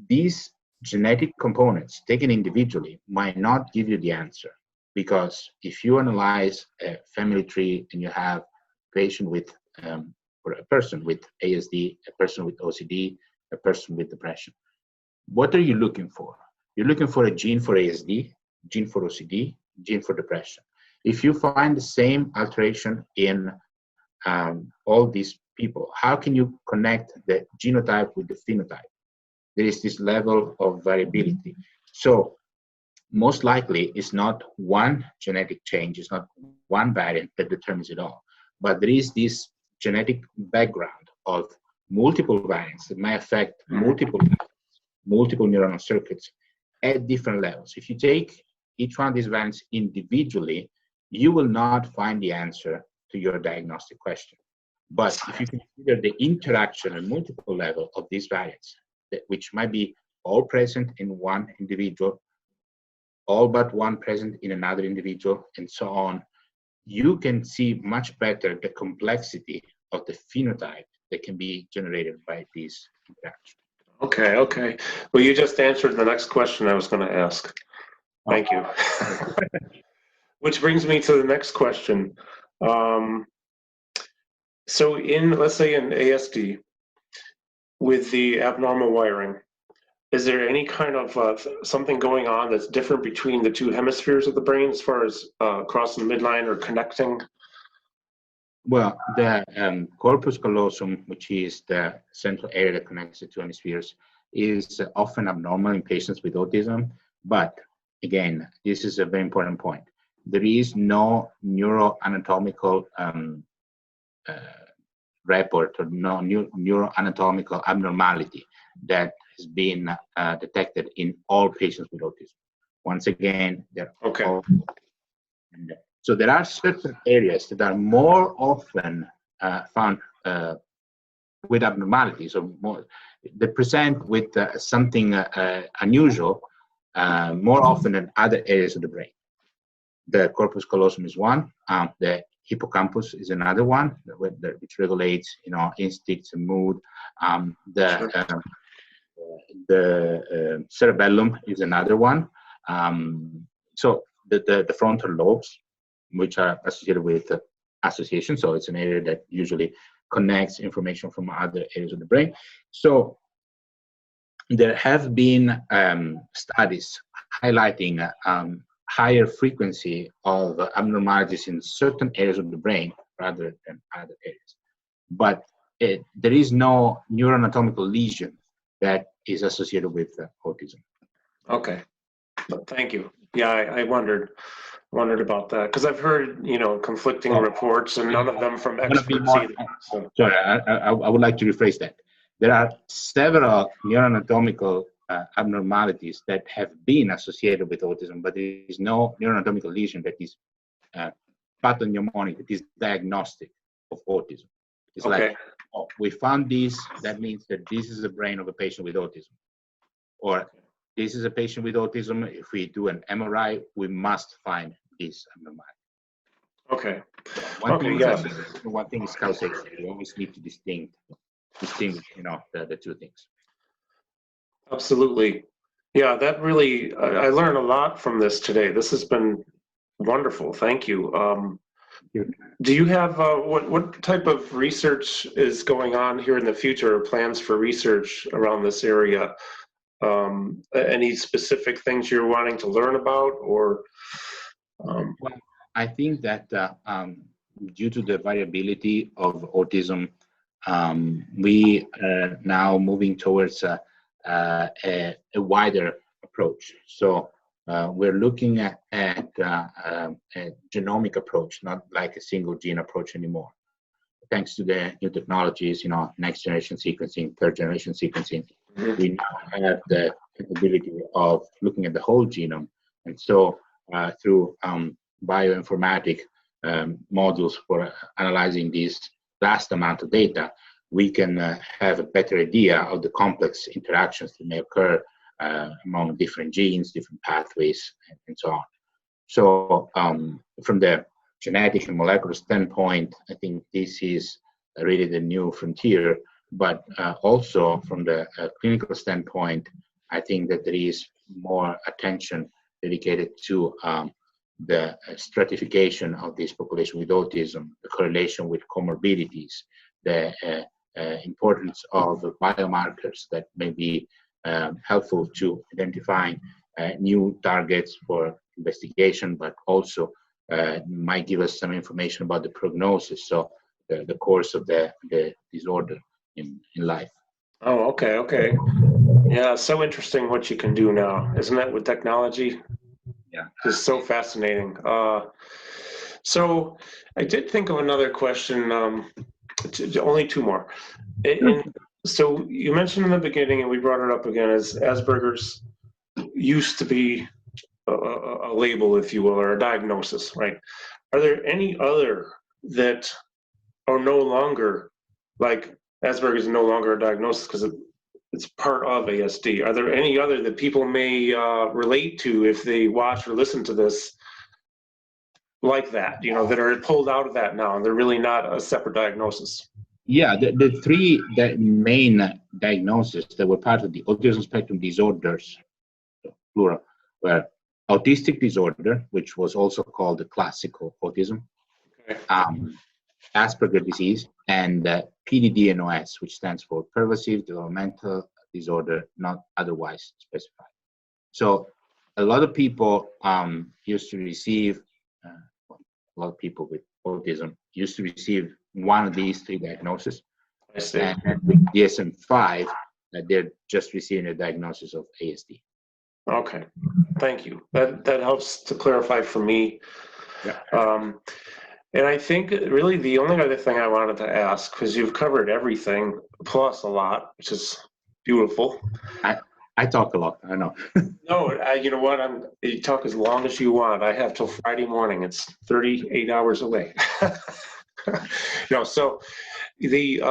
these genetic components taken individually might not give you the answer, because if you analyze a family tree and you have a patient with, or a person with ASD, a person with OCD, a person with depression, what are you looking for? You're looking for a gene for ASD, gene for OCD, gene for depression. If you find the same alteration in all these people, how can you connect the genotype with the phenotype? There is this level of variability. So most likely it's not one genetic change, it's not one variant that determines it all, but there is this genetic background of multiple variants that may affect multiple neuronal circuits at different levels. If you take each one of these variants individually, you will not find the answer to your diagnostic question. But if you consider the interaction at multiple levels of these variants, which might be all present in one individual, all but one present in another individual, and so on, you can see much better the complexity of the phenotype that can be generated by these interactions. Okay, okay. Well, you just answered the next question I was going to ask. Thank you. Which brings me to the next question. So let's say in ASD, with the abnormal wiring, is there any kind of something going on that's different between the two hemispheres of the brain as far as crossing the midline or connecting? Well, the corpus callosum, which is the central area that connects the two hemispheres, is often abnormal in patients with autism. But again, this is a very important point. There is no neuroanatomical report or no neuroanatomical abnormality that has been detected in all patients with autism. Once again, they're all. So there are certain areas that are more often found with abnormalities, or more, they present with something unusual more often than other areas of the brain. The corpus callosum is one. The hippocampus is another one, which regulates, instincts and mood. The cerebellum is another one. So the frontal lobes, which are associated with association. So it's an area that usually connects information from other areas of the brain. So there have been studies highlighting higher frequency of abnormalities in certain areas of the brain rather than other areas. But there is no neuroanatomical lesion that is associated with autism. Okay, thank you. Yeah, I wondered about that because I've heard, conflicting reports and none of them from experts either. So. Sorry, I would like to rephrase that. There are several neuroanatomical abnormalities that have been associated with autism, but there is no neuroanatomical lesion that is pathognomonic, that is diagnostic of autism. It's like, oh, we found this, that means that this is the brain of a patient with autism. Or this is a patient with autism, if we do an MRI, we must find this abnormality. Okay. One thing is causation. You always need to distinguish, the two things. Absolutely. Yeah, that really, I learned a lot from this today. This has been wonderful. Thank you. Do you have, what type of research is going on here in the future, or plans for research around this area? Any specific things you're wanting to learn about, or? Well, I think that due to the variability of autism, we are now moving towards a wider approach. So we're looking at a genomic approach, not like a single gene approach anymore. Thanks to the new technologies, next generation sequencing, third generation sequencing, we now have the capability of looking at the whole genome. And so through bioinformatic modules for analyzing this vast amount of data, we can have a better idea of the complex interactions that may occur among different genes, different pathways, and so on. So from the genetic and molecular standpoint, I think this is really the new frontier. But also from the clinical standpoint, I think that there is more attention dedicated to the stratification of this population with autism, the correlation with comorbidities, the importance of biomarkers that may be helpful to identifying new targets for investigation, but also might give us some information about the prognosis, so the course of the disorder in life. Oh, okay, okay. Yeah, so interesting what you can do now, isn't it, with technology? Yeah. It's so fascinating. So I did think of another question, only two more. And so you mentioned in the beginning, and we brought it up again, is Asperger's used to be a label, if you will, or a diagnosis, right? Are there any other that are no longer, like Asperger's is no longer a diagnosis because it's part of ASD? Are there any other that people may relate to if they watch or listen to this, like that, that are pulled out of that now and they're really not a separate diagnosis? Yeah, the three main diagnoses that were part of the autism spectrum disorders, plural, were autistic disorder, which was also called the classical autism, Okay. Asperger disease, and PDD-NOS, which stands for pervasive developmental disorder not otherwise specified. So a lot of people used to receive, a lot of people with autism used to receive one of these three diagnoses. I see. And with DSM-5, they're just receiving a diagnosis of ASD. Okay, thank you. That helps to clarify for me. Yeah. And I think really the only other thing I wanted to ask, because you've covered everything plus a lot, which is beautiful. I talk a lot, I know. No, you know what? You talk as long as you want. I have till Friday morning. It's 38 hours away. So the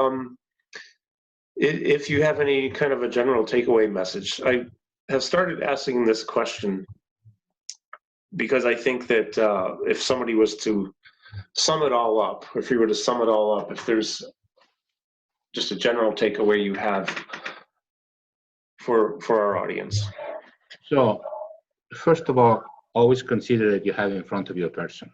if you have any kind of a general takeaway message, I have started asking this question because I think that if somebody was to sum it all up, if you were to sum it all up, if there's just a general takeaway you have for our audience. So, first of all, always consider that you have in front of you a person.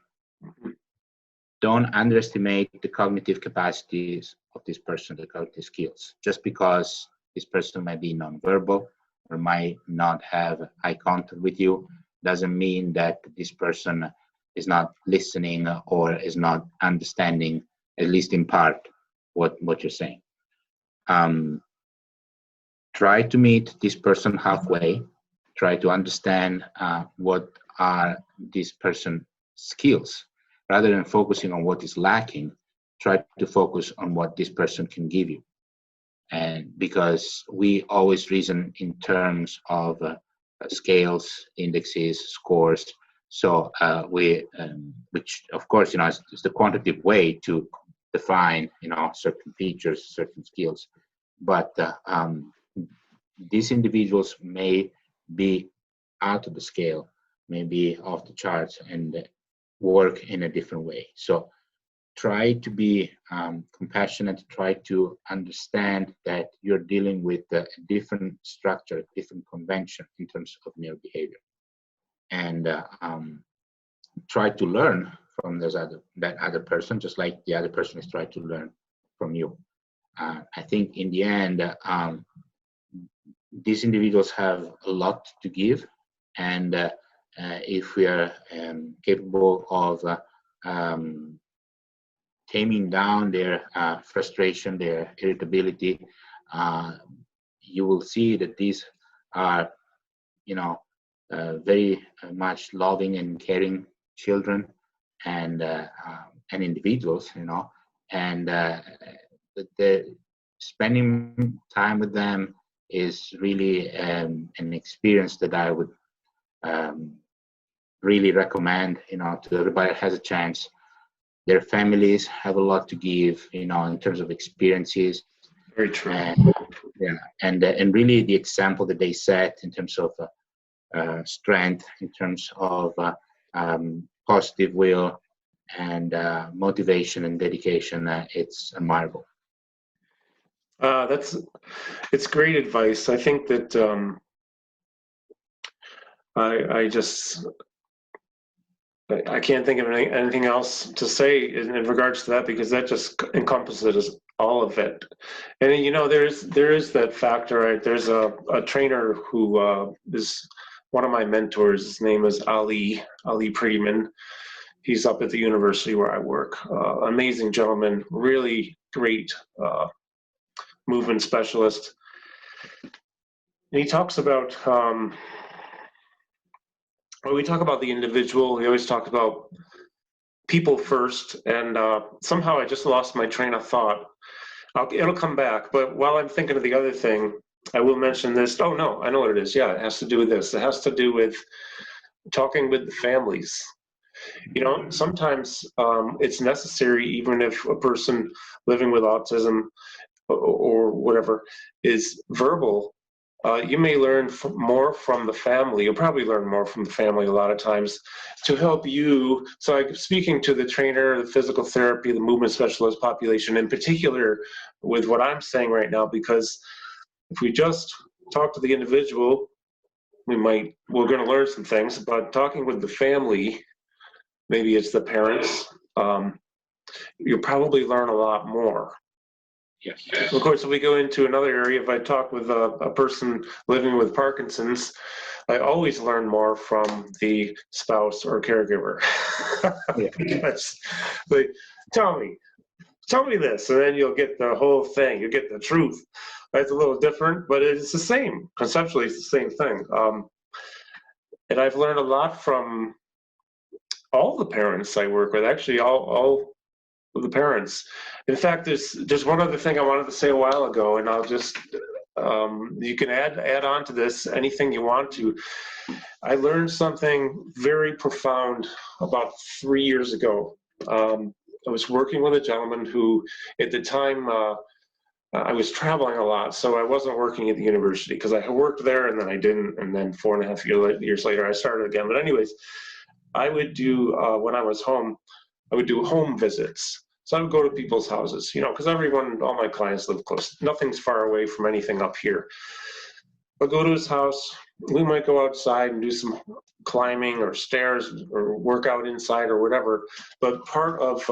Don't underestimate the cognitive capacities of this person, the cognitive skills. Just because this person might be nonverbal or might not have eye contact with you doesn't mean that this person is not listening or is not understanding, at least in part, what you're saying. Try to meet this person halfway. Try to understand what are this person's skills. Rather than focusing on what is lacking, try to focus on what this person can give you. And because we always reason in terms of scales, indexes, scores. So which of course, is the quantitative way to define, certain features, certain skills. But these individuals may be out of the scale, may be off the charts, and work in a different way. So try to be compassionate, try to understand that you're dealing with a different structure, different convention in terms of neurobehavior. And try to learn from that other person, just like the other person is trying to learn from you. I think in the end, these individuals have a lot to give, and if we are capable of taming down their frustration, their irritability, you will see that these are, very much loving and caring children and individuals, and the spending time with them is really an experience that I would really recommend, to everybody that has a chance. Their families have a lot to give, in terms of experiences. Very true. And really the example that they set in terms of strength, in terms of positive will and motivation and dedication, it's admirable. It's great advice. I think that I can't think of anything else to say in regards to that, because that just encompasses all of it. And there is that factor, right? There's a trainer who is one of my mentors. His name is Ali Prettyman. He's up at the university where I work. Amazing gentleman, really great movement specialist. And he talks about, when we talk about the individual, we always talk about people first, and somehow I just lost my train of thought. It'll come back, but while I'm thinking of the other thing, I will mention this. Oh no, I know what it is. Yeah, it has to do with this. It has to do with talking with the families. You know, sometimes it's necessary, even if a person living with autism or whatever is verbal. You may learn more from the family. You'll probably learn more from the family a lot of times to help you. So I'm speaking to the trainer, the physical therapy, the movement specialist population in particular with what I'm saying right now, because if we just talk to the individual, we're going to learn some things, but talking with the family, maybe it's the parents, you'll probably learn a lot more. Yes. Of course, if we go into another area, if I talk with a person living with Parkinson's, I always learn more from the spouse or caregiver. Yeah. Because they tell me this, and then you'll get the whole thing. You get the truth. That's a little different, but it's the same. Conceptually, it's the same thing. And I've learned a lot from all the parents I work with, actually all of the parents. In fact, there's one other thing I wanted to say a while ago, and I'll just, you can add on to this anything you want to. I learned something very profound about 3 years ago. I was working with a gentleman who, at the time, I was traveling a lot, so I wasn't working at the university because I had worked there and then I didn't, and then 4.5 years later I started again. But anyways, I would do, when I was home, I would do home visits. So I would go to people's houses, you know, because all my clients live close. Nothing's far away from anything up here. I'll go to his house. We might go outside and do some climbing or stairs or work out inside or whatever. But part of,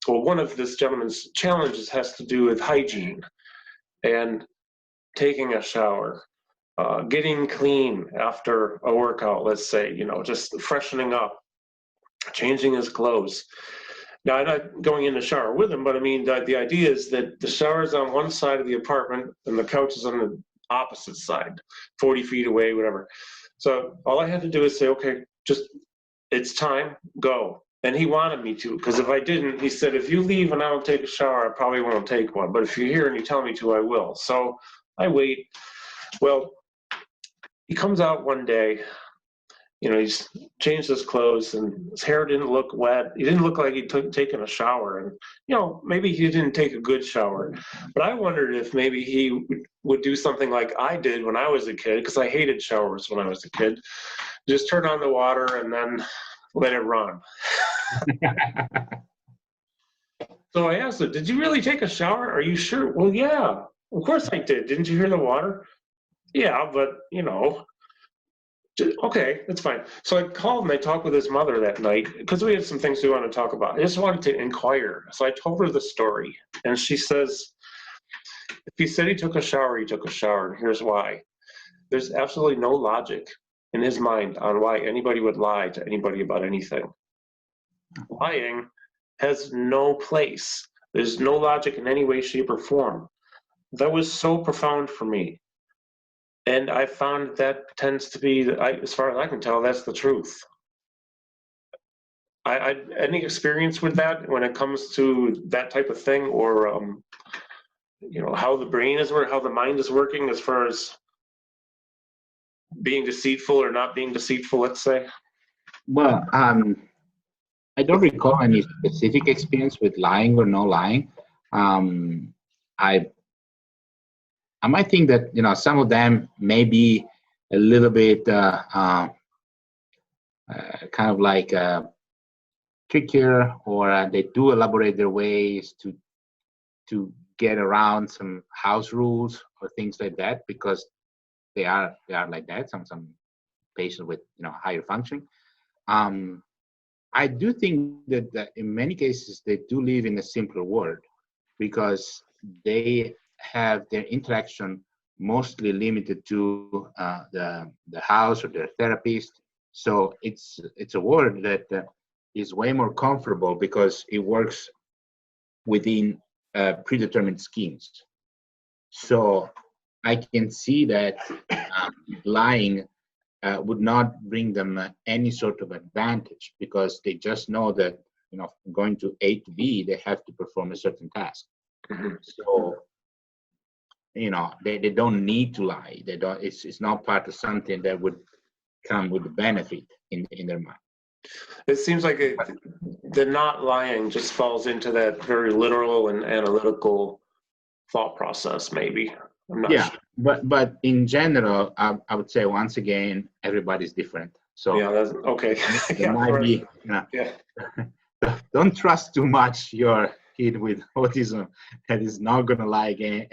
one of this gentleman's challenges has to do with hygiene and taking a shower, getting clean after a workout, let's say, you know, just freshening up, changing his clothes. Now, I'm not going in the shower with him, but I mean, the idea is that the shower is on one side of the apartment and the couch is on the opposite side, 40 feet away, whatever. So all I had to do is say, okay, just, it's time, go. And he wanted me to, because if I didn't, he said, if you leave and I don't take a shower, I probably won't take one. But if you're here and you tell me to, I will. So I wait. Well, he comes out one day, you know, he's changed his clothes and his hair didn't look wet. He didn't look like he'd taken a shower. And, you know, maybe he didn't take a good shower. But I wondered if maybe he would do something like I did when I was a kid, because I hated showers when I was a kid. Just turn on the water and then let it run. So I asked him, did you really take a shower? Are you sure? Well, yeah, of course I did. Didn't you hear the water? Yeah, but, you know. Okay, that's fine. So I called and I talked with his mother that night because we had some things we wanted to talk about. I just wanted to inquire. So I told her the story. And she says, if he said he took a shower, he took a shower. And here's why. There's absolutely no logic in his mind on why anybody would lie to anybody about anything. Lying has no place. There's no logic in any way, shape, or form. That was so profound for me. And I found that tends to be, as far as I can tell, that's the truth. Any experience with that when it comes to that type of thing, or you know, how the brain is working, how the mind is working, as far as being deceitful or not being deceitful, let's say? Well, I don't recall any specific experience with lying or no lying. I might think that, you know, some of them may be a little bit kind of like trickier, or they do elaborate their ways to get around some house rules or things like that, because they are like that. Some patients with, you know, higher functioning. I do think that in many cases they do live in a simpler world, because they have their interaction mostly limited to the house or their therapist. So it's a world that is way more comfortable because it works within predetermined schemes. So I can see that lying would not bring them any sort of advantage, because they just know that, you know, going to A to B, they have to perform a certain task. So, you know, they don't need to lie. They don't. It's not part of something that would come with the benefit in their mind. It seems like the not lying just falls into that very literal and analytical thought process, maybe. I'm not Yeah, sure. but in general, I would say, once again, everybody's different. So Yeah, that's okay. there Yeah, might right. be, you know, Yeah. don't trust too much your kid with autism that is not gonna lie again.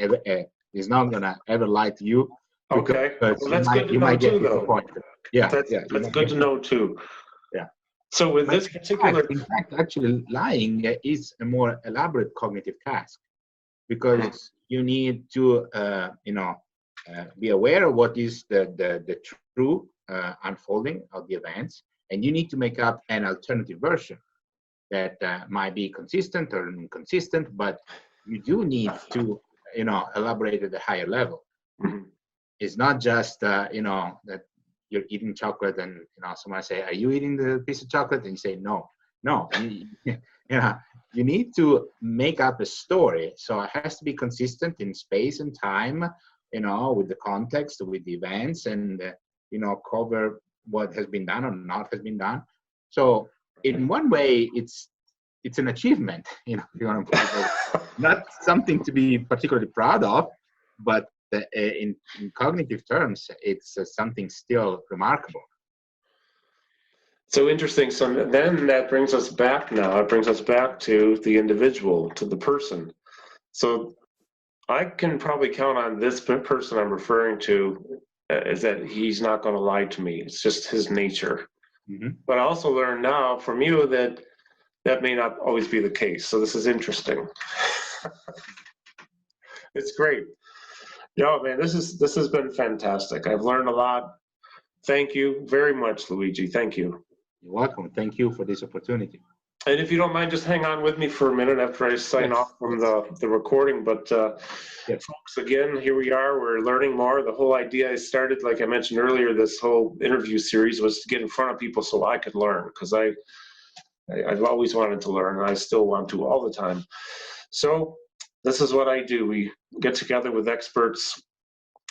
Is not gonna ever lie to you, Okay. because Well, that's good to you know might get too, though. disappointed. Yeah, That's yeah, you that's might good get to know too. yeah. So with But this particular, in fact, actually, lying is a more elaborate cognitive task, because you need to, you know, be aware of what is the true unfolding of the events, and you need to make up an alternative version that might be consistent or inconsistent, but you do need to, you know, elaborate at a higher level. It's not just, you know, that you're eating chocolate and, you know, someone say, "Are you eating the piece of chocolate?" And you say, "No." No, you know, you need to make up a story. So it has to be consistent in space and time, you know, with the context, with the events, and, you know, cover what has been done or not has been done. So in one way, it's an achievement, you know, if you want to put it, not something to be particularly proud of, but in cognitive terms, it's something still remarkable. so interesting. So then that brings us back now. It brings us back to the individual, to the person. So I can probably count on this person I'm referring to is that he's not going to lie to me. It's just his nature. But I also learned now from you that that may not always be the case. So this is interesting. It's great. Yo, man, this has been fantastic. I've learned a lot. Thank you very much, Luigi. Thank you. You're welcome. Thank you for this opportunity. And if you don't mind, just hang on with me for a minute after I sign off from the recording. But folks, again, here we are. We're learning more. The whole idea I started, like I mentioned earlier, this whole interview series was to get in front of people so I could learn, because I've always wanted to learn, and I still want to all the time. So this is what I do. We get together with experts.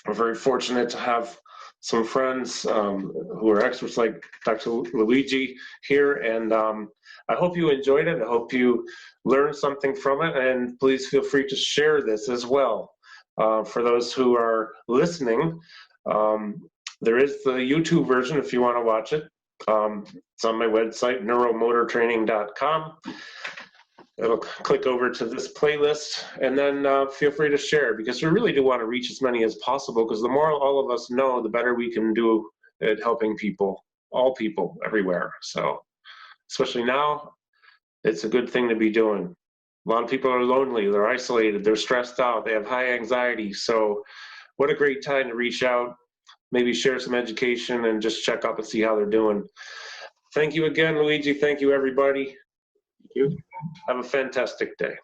We're very fortunate to have some friends who are experts like Dr. Luigi here, and I hope you enjoyed it. I hope you learned something from it, and please feel free to share this as well. For those who are listening, there is the YouTube version if you want to watch it. It's on my website, neuromotortraining.com. It'll click over to this playlist, and then feel free to share, because we really do want to reach as many as possible, because the more all of us know, the better we can do at helping people, all people everywhere. So especially now, it's a good thing to be doing. A lot of people are lonely, they're isolated, they're stressed out, they have high anxiety. So what a great time to reach out, maybe share some education, and just check up and see how they're doing. Thank you again, Luigi. Thank you, everybody. Thank you. Have a fantastic day.